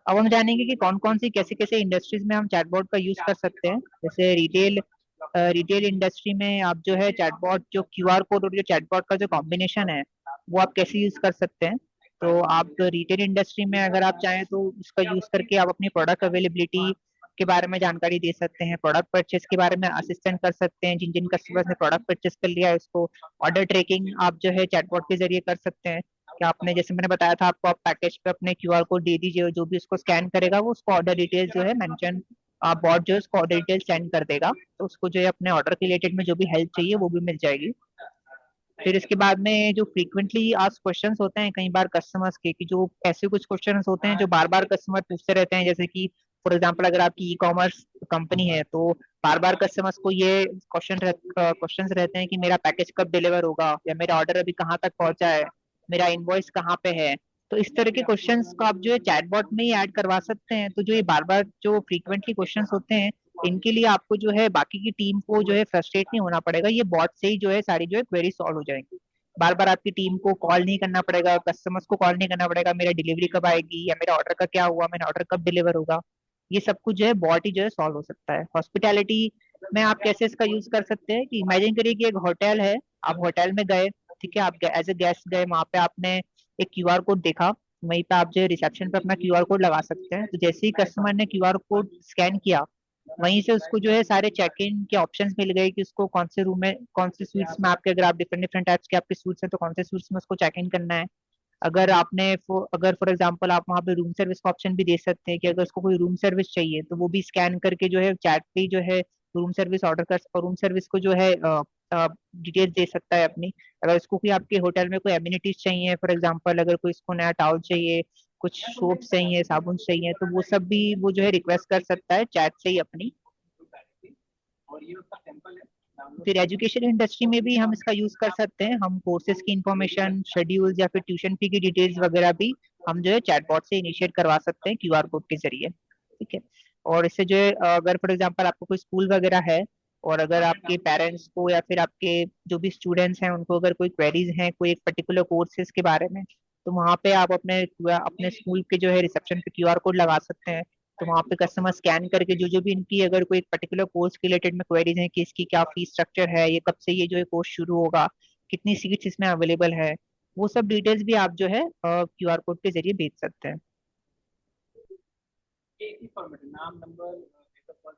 Speaker 1: अब हम जानेंगे कि कौन कौन सी कैसे कैसे इंडस्ट्रीज में हम चैटबॉट का यूज कर सकते हैं। जैसे रिटेल इंडस्ट्री में आप जो है चैटबॉट, जो क्यूआर कोड और जो चैटबॉट का जो कॉम्बिनेशन है वो आप कैसे यूज कर सकते हैं। तो आप रिटेल इंडस्ट्री में अगर आप चाहें तो इसका यूज करके आप अपनी प्रोडक्ट अवेलेबिलिटी के बारे में जानकारी दे सकते हैं, प्रोडक्ट परचेस के बारे में असिस्टेंट कर सकते हैं, जिन जिन कस्टमर्स ने प्रोडक्ट परचेस कर लिया है उसको ऑर्डर ट्रैकिंग आप जो है चैटबॉट के जरिए कर सकते हैं। कि आपने, जैसे मैंने बताया था आपको, आप पैकेज पे अपने क्यूआर कोड दे दीजिए और जो भी उसको स्कैन करेगा वो उसको ऑर्डर डिटेल्स जो है मेंशन, बॉट जो है उसको ऑर्डर डिटेल्स सेंड कर देगा, तो उसको जो है अपने ऑर्डर के रिलेटेड में जो भी हेल्प चाहिए वो भी मिल जाएगी। फिर इसके बाद में जो फ्रीक्वेंटली आस्क्ड क्वेश्चंस होते हैं कई बार कस्टमर्स के, कि जो ऐसे कुछ क्वेश्चंस होते हैं जो बार बार कस्टमर पूछते रहते हैं, जैसे कि फॉर एग्जांपल अगर आपकी ई कॉमर्स कंपनी है तो बार बार कस्टमर्स को ये क्वेश्चंस रहते हैं कि मेरा पैकेज कब डिलीवर होगा, या मेरा ऑर्डर अभी कहाँ तक पहुंचा है, मेरा इनवॉइस कहाँ पे है। तो इस तरह के क्वेश्चंस को आप जो है चैटबॉट में ही ऐड करवा सकते हैं। तो जो ये बार बार जो फ्रीक्वेंटली क्वेश्चंस होते हैं इनके लिए आपको जो है बाकी की टीम को जो है फ्रस्ट्रेट नहीं होना पड़ेगा, ये बॉट से ही जो है सारी जो है क्वेरी सॉल्व हो जाएंगी। बार बार आपकी टीम को कॉल नहीं करना पड़ेगा, कस्टमर्स को कॉल नहीं करना पड़ेगा, मेरा डिलीवरी कब आएगी या मेरा ऑर्डर का क्या हुआ, मेरा ऑर्डर कब डिलीवर होगा। ये सब कुछ जो है बॉट ही जो है सॉल्व हो सकता है। हॉस्पिटैलिटी में आप कैसे इसका यूज कर सकते हैं कि इमेजिन करिए कि एक होटल है, आप होटल में गए, ठीक है, आप एज ए गेस्ट गए, वहां पे आपने एक क्यूआर कोड देखा, वहीं पे आप जो है रिसेप्शन पे अपना क्यूआर कोड लगा सकते हैं। तो जैसे ही कस्टमर ने क्यूआर कोड स्कैन किया, वहीं से उसको जो है सारे चेक इन के ऑप्शंस मिल गए कि उसको कौन से रूम में, कौन से स्वीट्स में, आपके अगर आप डिफरेंट डिफरेंट टाइप्स के आपके स्वीट्स हैं तो कौन से स्वीट्स में उसको चेक इन करना है। अगर आपने अगर फॉर एग्जांपल आप वहाँ पे रूम सर्विस का ऑप्शन भी दे सकते हैं कि अगर उसको कोई रूम सर्विस चाहिए तो वो भी स्कैन करके जो है चैट पे ही जो है रूम सर्विस ऑर्डर कर, और रूम सर्विस को जो है डिटेल्स दे सकता है अपनी। अगर उसको कोई आपके होटल में कोई एमिनिटीज चाहिए, फॉर एग्जांपल अगर कोई इसको नया टॉवल चाहिए, कुछ सोप चाहिए, साबुन चाहिए, तो वो सब भी वो जो है रिक्वेस्ट कर सकता है चैट से ही अपनी।
Speaker 2: और ये उसका सैंपल है, डाउनलोड
Speaker 1: फिर एजुकेशन इंडस्ट्री में भी हम इसका यूज कर सकते हैं, हम कोर्सेज की इंफॉर्मेशन, शेड्यूल्स या फिर ट्यूशन फी की डिटेल्स वगैरह भी हम जो है चैटबॉट से इनिशिएट करवा सकते हैं क्यूआर कोड के जरिए। ठीक है। और इससे जो है अगर फॉर एग्जांपल आपको कोई स्कूल वगैरह है और अगर आपके पेरेंट्स को या फिर आपके जो भी स्टूडेंट्स हैं उनको अगर कोई क्वेरीज हैं कोई एक पर्टिकुलर कोर्सेज के बारे में, तो वहाँ पे आप अपने अपने स्कूल के जो है रिसेप्शन पे क्यूआर कोड लगा सकते हैं। तो वहाँ पे कस्टमर स्कैन करके जो जो भी इनकी अगर कोई पर्टिकुलर कोर्स के रिलेटेड में क्वेरीज हैं कि इसकी क्या फीस स्ट्रक्चर है, ये कब से ये जो है कोर्स शुरू होगा, कितनी सीट्स इसमें अवेलेबल है, वो सब डिटेल्स भी आप जो है क्यूआर कोड के जरिए भेज सकते हैं।
Speaker 2: एक ही फॉर्मेट है, नाम, नंबर, डेट ऑफ बर्थ,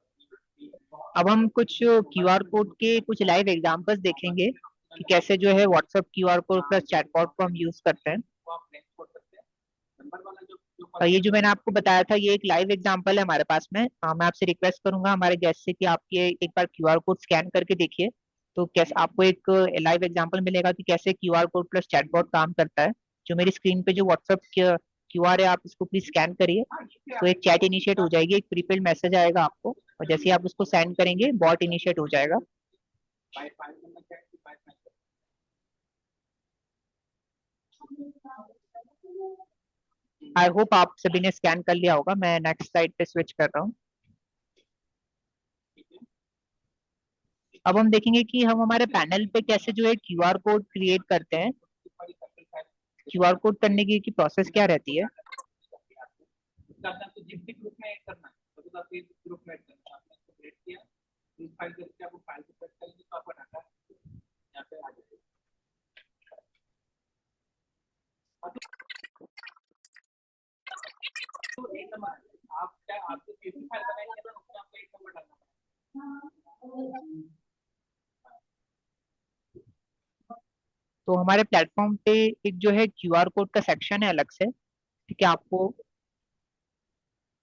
Speaker 1: अब हम कुछ क्यूआर कोड के कुछ लाइव एग्जांपल्स देखेंगे कि कैसे जो है WhatsApp QR code plus chatbot को हम यूज करते हैं।
Speaker 2: वो आप नेक्स्ट कर सकते हैं। नंबर वाला जो जो
Speaker 1: ये जो मैंने आपको बताया था ये एक लाइव एग्जांपल है हमारे पास में। मैं आपसे रिक्वेस्ट करूंगा हमारे गेस्ट से कि आप ये एक बार क्यूआर कोड स्कैन करके देखिए, तो कैसे आपको एक लाइव एग्जांपल मिलेगा कि कैसे क्यूआर कोड प्लस चैटबॉट काम करता है। जो मेरी स्क्रीन पे जो व्हाट्सएप क्यूआर है आप इसको प्लीज स्कैन करिए, तो एक चैट इनिशिएट हो जाएगी, एक प्रीफिल्ड मैसेज आएगा आपको, और जैसे ही आप उसको सेंड करेंगे बॉट इनिशिएट हो जाएगा।
Speaker 2: बाय फाइल नंबर क्या है, बाय फाइल
Speaker 1: आई होप आप सभी ने स्कैन कर लिया होगा। मैं नेक्स्ट स्लाइड पे स्विच कर रहा हूँ। अब हम देखेंगे कि हम हमारे पैनल पे कैसे जो है क्यूआर कोड क्रिएट करते हैं। क्यूआर कोड करने की प्रोसेस क्या रहती है।
Speaker 2: उसका आपको जिप के ग्रुप में ऐड करना है, तो आपको एक ग्रुप में ऐड करना है। आपने इसको क्रिएट किया, इस फाइल करके आपको फाइल को सेट करेंगे तो आपका डाटा यहाँ पे आ जाएगा। तो एक नंबर आप क्या आपको किसी फाइल बनाएंगे ना उसमें आपको एक नंबर डालना है।
Speaker 1: तो हमारे प्लेटफॉर्म पे एक जो है क्यूआर कोड का सेक्शन है अलग से, ठीक है। आपको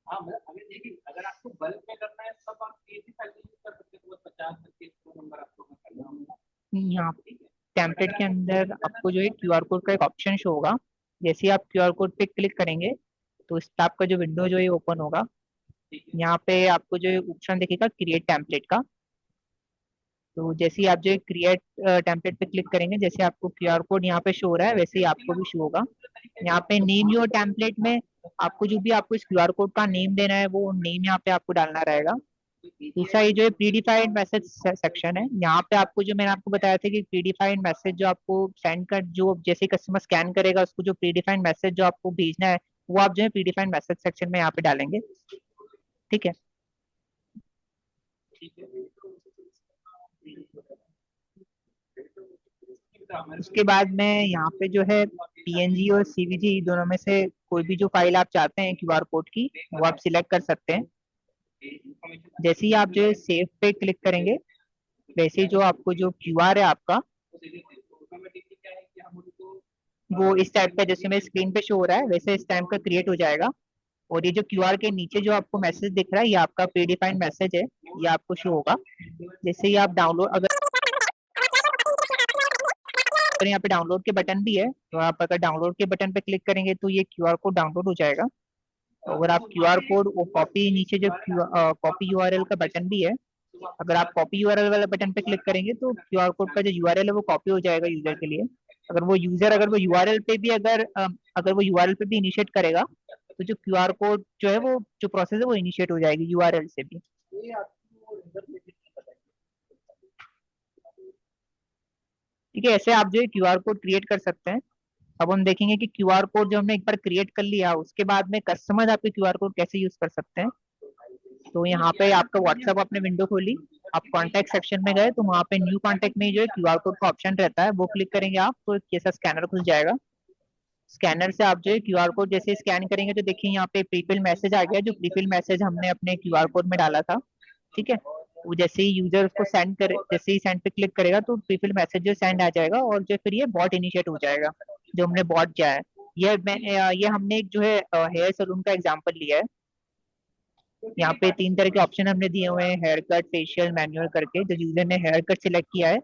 Speaker 2: हाँ मतलब अगर देखिए अगर आपको बल्क में करना है तब आप एक ही फाइल यूज कर सकते हैं, तो 50 करके इसको नंबर आपको करना होगा,
Speaker 1: यहाँ
Speaker 2: ठीक है।
Speaker 1: टेम्पलेट के अंदर आपको जो है क्यूआर कोड का एक ऑप्शन शो होगा। जैसे ही आप क्यूआर कोड पे क्लिक करेंगे तो इस पे आपका जो विंडो जो है ओपन होगा।
Speaker 2: ठीक है,
Speaker 1: यहाँ पे आपको जो है ऑप्शन दिखेगा क्रिएट टेम्पलेट का। तो जैसे ही आप जो है क्रिएट टेम्पलेट पे क्लिक करेंगे, जैसे आपको क्यूआर कोड यहाँ पे शो हो रहा है वैसे ही आपको भी शो होगा। यहाँ पे नेम योर टेम्पलेट में आपको जो भी आपको इस क्यूआर कोड का नेम देना है वो नेम यहाँ पे आपको डालना रहेगा। दूसरा ये जो है प्रीडिफाइंड मैसेज सेक्शन है, यहाँ पे आपको जो मैंने आपको बताया था कि प्रीडिफाइंड मैसेज जो आपको सेंड कर, जो जैसे कस्टमर स्कैन करेगा उसको जो प्रीडिफाइंड मैसेज जो आपको भेजना है वो आप जो है प्रीडिफाइंड मैसेज सेक्शन में यहाँ पे डालेंगे। ठीक है।
Speaker 2: ठीक है।
Speaker 1: उसके बाद में यहाँ पे जो है पीएनजी और सीवीजी दोनों में से कोई भी जो फाइल आप चाहते हैं क्यूआर कोड की वो आप सिलेक्ट कर सकते हैं। जैसे ही आप जो है सेव पे क्लिक करेंगे वैसे ही जो आपको जो क्यूआर है आपका वो इस टाइप का जैसे मेरे स्क्रीन पे शो हो रहा है वैसे इस टाइप का क्रिएट हो जाएगा। और ये जो क्यूआर के नीचे जो आपको मैसेज दिख रहा है ये आपका प्री डिफाइंड मैसेज है, ये आपको शो होगा। जैसे ही आप डाउनलोड अगर यहाँ पे डाउनलोड के बटन भी है तो आप अगर डाउनलोड के बटन पे क्लिक करेंगे तो ये क्यूआर कोड डाउनलोड हो जाएगा। अगर आप क्यूआर कोड वो कॉपी नीचे जो कॉपी यूआरएल का बटन भी है, अगर आप कॉपी यूआरएल वाला बटन पे क्लिक करेंगे तो क्यूआर कोड का जो यूआरएल है वो कॉपी हो जाएगा यूजर के लिए। अगर वो यूआरएल पे भी अगर वो यूआरएल पे भी इनिशिएट करेगा तो जो क्यूआर कोड जो है वो जो प्रोसेस है वो इनिशिएट हो जाएगी यूआरएल से भी। ठीक है, ऐसे आप जो है क्यूआर कोड क्रिएट कर सकते हैं। अब हम देखेंगे कि क्यूआर कोड जो हमने एक बार क्रिएट कर लिया उसके बाद में कस्टमर आपके क्यूआर कोड कैसे यूज कर सकते हैं। तो यहाँ पे आपका व्हाट्सएप आपने विंडो खोली, आप कॉन्टेक्ट सेक्शन में गए तो वहाँ पे न्यू कॉन्टेक्ट में जो है क्यूआर कोड का ऑप्शन रहता है वो क्लिक करेंगे आप तो कैसा स्कैनर खुल जाएगा। स्कैनर से आप जो है क्यूआर कोड जैसे स्कैन करेंगे तो देखिए यहाँ पे प्रीफिल मैसेज आ गया, जो प्रीफिल मैसेज हमने अपने क्यूआर कोड में डाला था। ठीक है, वो जैसे ही यूजर उसको सेंड करे, जैसे ही सेंड पे क्लिक करेगा तो प्रीफिल मैसेज जो सेंड आ जाएगा और जो फिर ये बॉट इनिशिएट हो जाएगा जो हमने बॉट किया है। ये हमने एक जो है हेयर सलून का एग्जांपल लिया है। यहाँ पे 3 तरह के ऑप्शन हमने दिए हुए हैं, हेयर कट, फेशियल, मैनुअल करके। जो यूजर ने हेयर कट सिलेक्ट किया है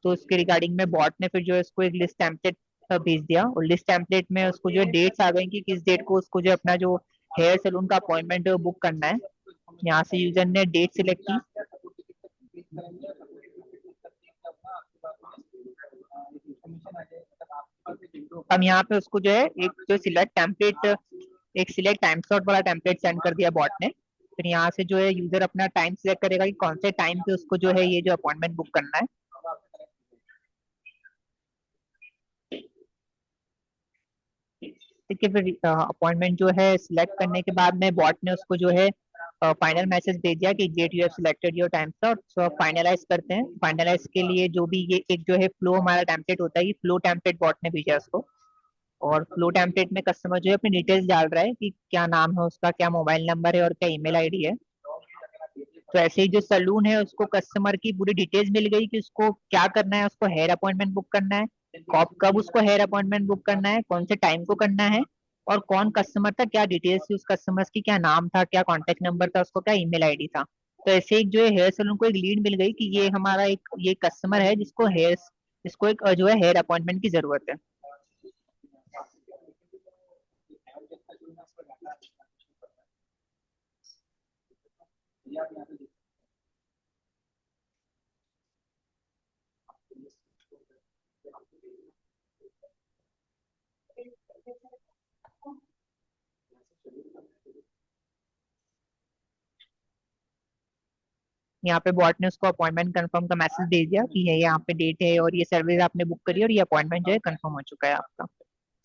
Speaker 1: तो उसके रिगार्डिंग में बॉट ने फिर जो है उसको एक लिस्ट टेम्पलेट भेज दिया और लिस्ट टेम्पलेट में उसको जो है डेट्स आ गई कि किस डेट को उसको जो अपना जो हेयर सलून का अपॉइंटमेंट बुक करना है। यहाँ से यूजर ने डेट सिलेक्ट की। अब यहाँ पे उसको जो है एक जो सिलेक्ट टाइम स्लॉट वाला टेम्पलेट सेंड कर दिया बॉट ने। फिर यहाँ से जो है यूजर अपना टाइम सिलेक्ट करेगा कि कौन से टाइम पे उसको जो है ये जो अपॉइंटमेंट बुक करना है। ठीक है, फिर अपॉइंटमेंट जो है सिलेक्ट करने के बाद में बॉट ने उसको जो है फाइनल मैसेज भेज दिया कि that you have selected your time slot, so अब फाइनलाइज करते हैं। फाइनलाइज के लिए जो भी ये एक जो है फ्लो हमारा टेम्पलेट होता है, ये फ्लो टेम्पलेट बॉट ने भेजा उसको। और फ्लो टेम्पलेट में कस्टमर जो है अपनी डिटेल्स डाल रहा है कि क्या नाम है उसका, क्या मोबाइल नंबर है और क्या ईमेल आईडी है। तो ऐसे ही जो सलून है उसको कस्टमर की पूरी डिटेल्स मिल गई कि उसको क्या करना है, उसको हेयर अपॉइंटमेंट बुक करना है, कब कब उसको हेयर अपॉइंटमेंट बुक करना है, कौन से टाइम को करना है और कौन कस्टमर था, क्या डिटेल्स थी उस कस्टमर की, क्या नाम था, क्या कॉन्टेक्ट नंबर था उसको, क्या ईमेल आईडी था। तो ऐसे एक जो है हेयर सलून को एक लीड मिल गई कि ये हमारा एक ये कस्टमर है जिसको एक जो है हेयर अपॉइंटमेंट की जरूरत है। यहाँ पे बॉट ने उसको अपॉइंटमेंट कंफर्म का मैसेज भेज दिया कि ये यहाँ पे डेट है और ये सर्विस आपने बुक करी और ये अपॉइंटमेंट जो है कंफर्म हो चुका है आपका।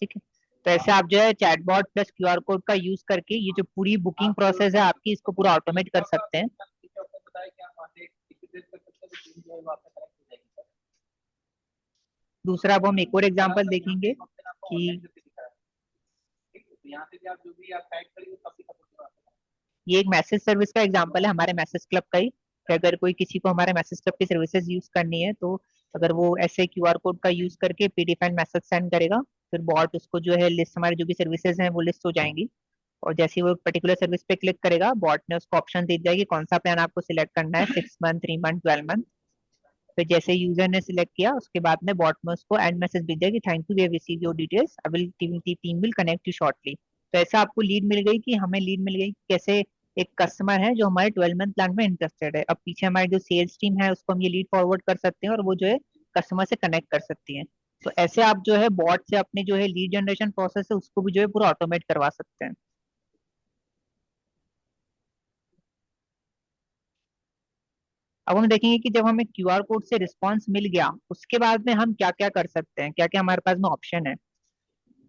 Speaker 1: ठीक है, तो ऐसे आप जो है चैटबॉट प्लस क्यूआर कोड का यूज करके ये जो पूरी बुकिंग प्रोसेस है आपकी इसको पूरा ऑटोमेट कर सकते हैं। दूसरा अब हम एक और एग्जांपल देखेंगे कि ये एक मैसेज सर्विस का एग्जांपल है हमारे मैसेज क्लब का ही, कि अगर कोई किसी को हमारे मैसेज क्लब की सर्विसेज यूज करनी है तो अगर वो ऐसे क्यूआर कोड का यूज करके प्रीडिफाइंड मैसेज सेंड करेगा फिर बॉट उसको जो है लिस्ट, हमारी जो भी सर्विसेज हैं वो लिस्ट हो जाएंगी। और जैसे ही वो पर्टिकुलर सर्विस पे क्लिक करेगा बॉट ने उसको ऑप्शन दे दिया कि कौन सा प्लान आपको सिलेक्ट करना है, 6 मंथ, 3 मंथ, 12 मंथ। फिर जैसे यूजर ने सिलेक्ट किया उसके बाद में बॉट में उसको एंड मैसेज भेज दिया कि thank you, we have received your details, I will team will connect you shortly. तो ऐसा आपको लीड मिल गई कि हमें लीड मिल गई कि कैसे एक कस्टमर है जो हमारे 12 मंथ प्लान में इंटरेस्टेड है। अब पीछे हमारी जो सेल्स टीम है उसको हम ये लीड फॉरवर्ड कर सकते हैं और वो जो है कस्टमर से कनेक्ट कर सकती है। तो ऐसे आप जो है बॉट से अपने जो है लीड जनरेशन प्रोसेस है उसको भी जो है पूरा ऑटोमेट करवा सकते हैं। अब हम देखेंगे कि जब हमें क्यूआर कोड से रिस्पांस मिल गया उसके बाद में हम क्या क्या कर सकते हैं, क्या क्या हमारे पास में ऑप्शन है।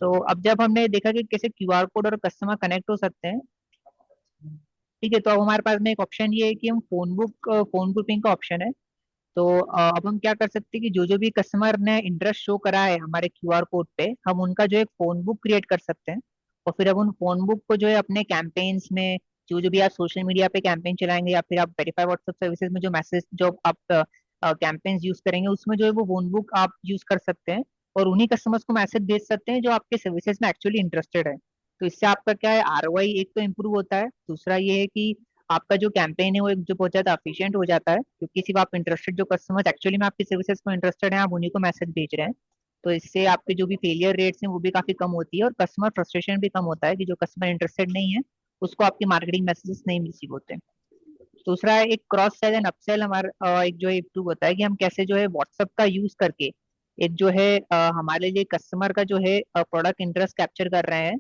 Speaker 1: तो अब जब हमने देखा कि कैसे क्यूआर कोड और कस्टमर कनेक्ट हो सकते हैं, ठीक है, तो अब हमारे पास में एक ऑप्शन ये है कि हम फोन ग्रुपिंग का ऑप्शन है। तो अब हम क्या कर सकते हैं कि जो जो भी कस्टमर ने इंटरेस्ट शो करा है हमारे क्यूआर कोड पे, हम उनका जो एक फोन बुक क्रिएट कर सकते हैं। और फिर अब उन फोन बुक को जो है अपने कैंपेन्स में, जो जो भी आप सोशल मीडिया पे कैंपेन चलाएंगे या फिर आप वेरीफाई व्हाट्सएप सर्विसेज में जो मैसेज जो आप कैंपेन्स यूज करेंगे, उसमें जो है वो फोन बुक आप यूज कर सकते हैं। और उन्हीं कस्टमर्स को मैसेज भेज सकते हैं जो आपके सर्विसेज में एक्चुअली इंटरेस्टेड है। तो इससे आपका क्या है, आरओआई एक तो इम्प्रूव होता है, दूसरा ये है कि आपका जो कैंपेन है वो एक जो बहुत ज्यादा एफिशिएंट हो जाता है, क्योंकि सिर्फ आप इंटरेस्टेड जो कस्टमर्स एक्चुअली में आपकी सर्विसेज को इंटरेस्टेड हैं, आप उन्हीं को मैसेज भेज रहे हैं। तो इससे आपके जो भी फेलियर रेट्स हैं वो भी काफी कम होती है, और कस्टमर फ्रस्ट्रेशन भी कम होता है कि जो कस्टमर इंटरेस्टेड नहीं है उसको आपकी मार्केटिंग मैसेजेस नहीं रिसीव होते। दूसरा है एक क्रॉस सेल एंड अपसेल। हमारा एक जो है इम्प्रूव होता है कि हम कैसे जो है व्हाट्सएप का यूज करके एक जो है हमारे लिए कस्टमर का जो है प्रोडक्ट इंटरेस्ट कैप्चर कर रहे हैं।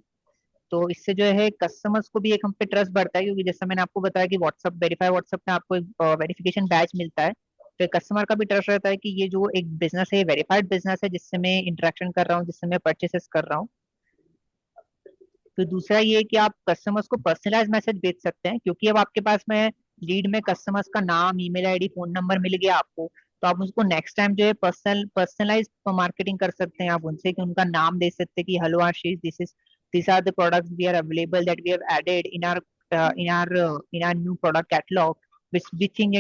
Speaker 1: तो इससे जो है कस्टमर्स को भी एक हम पे ट्रस्ट बढ़ता है, क्योंकि जैसा मैंने आपको बताया कि व्हाट्सअप वेरीफाई व्हाट्सअप में आपको एक वेरिफिकेशन बैच मिलता है। तो कस्टमर का भी ट्रस्ट रहता है कि ये जो एक बिजनेस है, वेरीफाइड बिजनेस है जिससे मैं इंटरेक्शन कर रहा हूँ, जिससे मैं परचेसेस कर रहा हूँ। फिर दूसरा ये है कि आप कस्टमर्स को पर्सनलाइज मैसेज भेज सकते हैं, क्योंकि अब आपके पास में लीड में कस्टमर्स का नाम, ईमेल आईडी, फोन नंबर मिल गया आपको। तो आप उसको नेक्स्ट टाइम जो है पर्सनलाइज मार्केटिंग कर सकते हैं आप उनसे, कि उनका नाम दे सकते हैं कि hello Ashish, this are the products we are available that we have added in our new product catalogue, which we think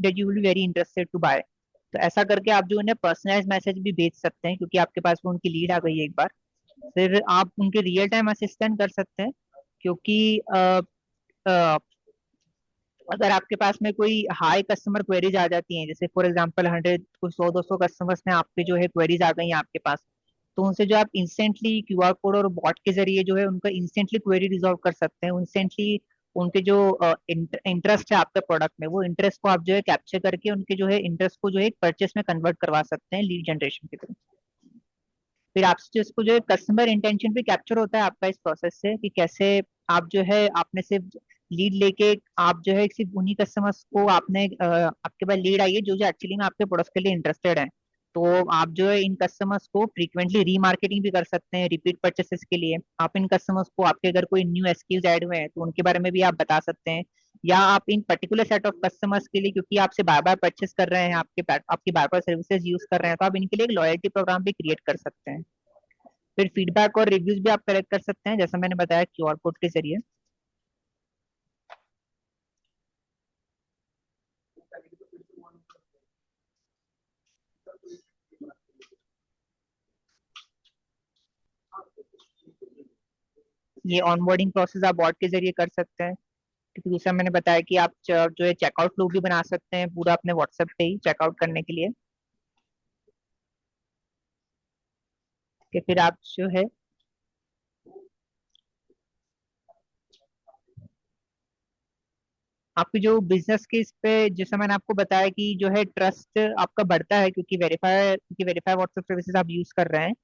Speaker 1: that you will be very interested to buy। तो ऐसा करके आप जो उन्हें पर्सनलाइज मैसेज भी भेज सकते हैं, क्योंकि आपके पास में उनकी लीड आ गई है एक बार। फिर आप उनके रियल टाइम असिस्टेंट कर सकते हैं, क्योंकि अ, अगर आपके पास में कोई हाई कस्टमर क्वेरीज आ जाती हैं, जैसे फॉर एग्जांपल 100 कुछ 100-200 कस्टमर्स ने आपके जो है क्वेरीज आ गई हैं आपके पास, तो उनसे जो आप इंस्टेंटली क्यूआर कोड और बॉट के जरिए जो है उनका इंस्टेंटली क्वेरी रिजॉल्व कर सकते हैं। इंस्टेंटली उनके जो इंटरेस्ट है आपके प्रोडक्ट में, वो इंटरेस्ट को आप जो है कैप्चर करके उनके जो है इंटरेस्ट को जो है परचेस में कन्वर्ट करवा सकते हैं लीड जनरेशन के थ्रू। फिर आपसे जो इसको जो है कस्टमर इंटेंशन भी कैप्चर होता है आपका इस प्रोसेस से, कि कैसे आप जो है आपने सिर्फ लीड लेके आप जो है सिर्फ उन्हीं कस्टमर्स को आपने आपके पास लीड आई है जो जो एक्चुअली में आपके प्रोडक्ट के लिए इंटरेस्टेड है। तो आप जो है इन कस्टमर्स को फ्रीक्वेंटली रीमार्केटिंग भी कर सकते हैं रिपीट परचेसेस के लिए। आप इन कस्टमर्स को, आपके अगर कोई न्यू एसक्यूज ऐड हुए हैं तो उनके बारे में भी आप बता सकते हैं। या आप इन पर्टिकुलर सेट ऑफ कस्टमर्स के लिए, क्योंकि आपसे बार बार परचेस कर रहे हैं, आपकी बार बार सर्विसेज यूज कर रहे हैं, तो आप इनके लिए एक लॉयल्टी प्रोग्राम भी क्रिएट कर सकते हैं। फिर फीडबैक और रिव्यूज भी आप कलेक्ट कर सकते हैं, जैसा मैंने बताया क्यूआर कोड के जरिए। ये ऑनबोर्डिंग प्रोसेस आप बॉट के जरिए कर सकते हैं, क्योंकि दूसरा मैंने बताया कि आप जो है चेकआउट फ्लो भी बना सकते हैं पूरा अपने व्हाट्सएप पे ही चेकआउट करने के लिए। कि फिर आप जो है आपकी जो बिजनेस के इस पे, जैसा मैंने आपको बताया कि जो है ट्रस्ट आपका बढ़ता है, क्योंकि वेरीफाई व्हाट्सएप सर्विसेज आप यूज कर रहे हैं।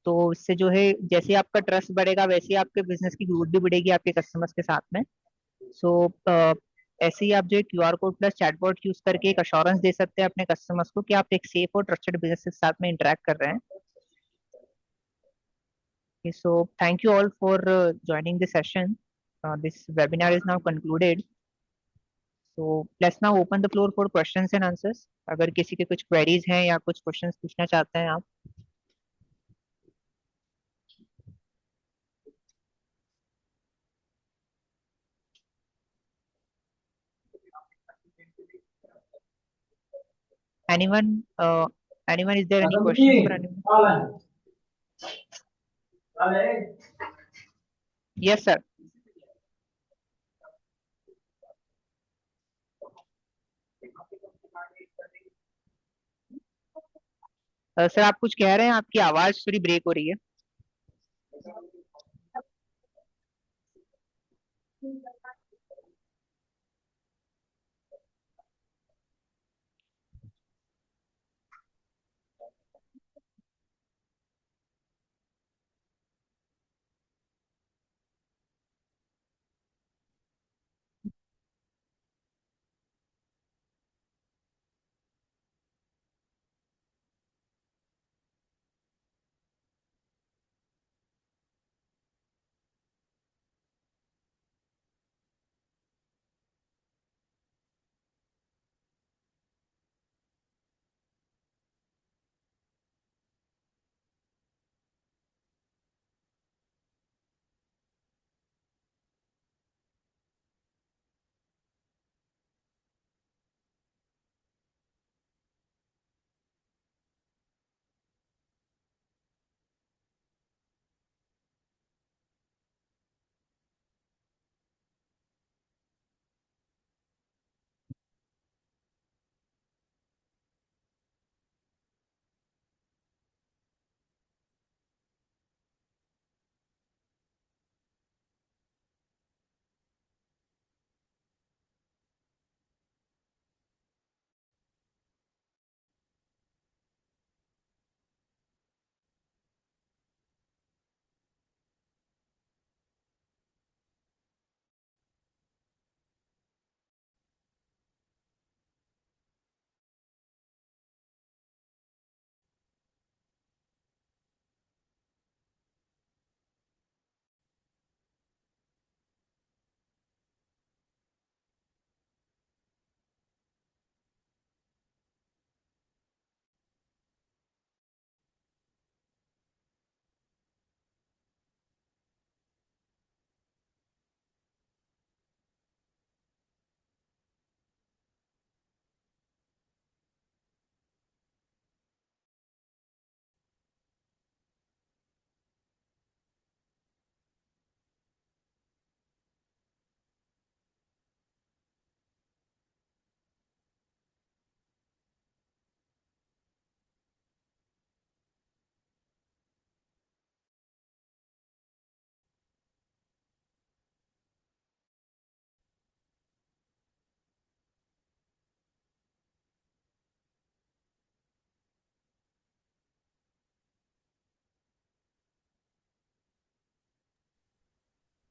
Speaker 1: तो इससे जो है जैसे ही आपका ट्रस्ट बढ़ेगा वैसे ही आपके बिजनेस की ग्रोथ भी बढ़ेगी आपके कस्टमर्स के साथ में। सो ऐसे ही आप जो है QR code plus chatbot use करके एक अश्योरेंस दे सकते हैं अपने कस्टमर्स को कि आप एक सेफ और ट्रस्टेड बिजनेस के साथ में इंटरेक्ट कर रहे हैं। So thank you all for joining the session. This webinar is now concluded. So let's now open the floor for questions and answers. अगर किसी के कुछ queries हैं या कुछ questions पूछना चाहते हैं आप। anyone uh, anyone, is there any questions for anyone? Yes sir. Sir आप कुछ कह रहे हैं, आपकी आवाज थोड़ी ब्रेक हो रही है।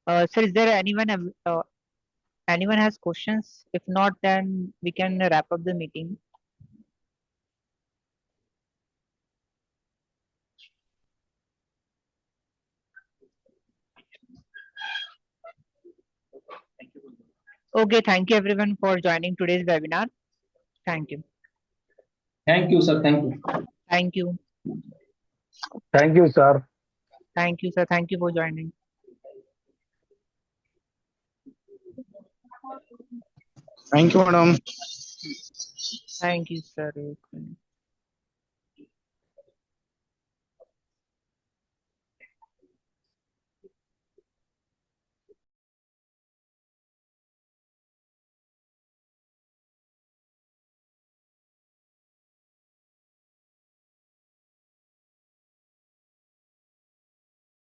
Speaker 1: Sir, is there anyone has questions? If not, then we can wrap up the meeting. Okay, thank you everyone for joining today's webinar. Thank you.
Speaker 2: Thank you, sir. Thank you.
Speaker 1: Thank you.
Speaker 4: Thank you, sir.
Speaker 1: Thank you, sir. Thank you for joining.
Speaker 3: Thank you, madam.
Speaker 1: Thank you, sir. एक minute.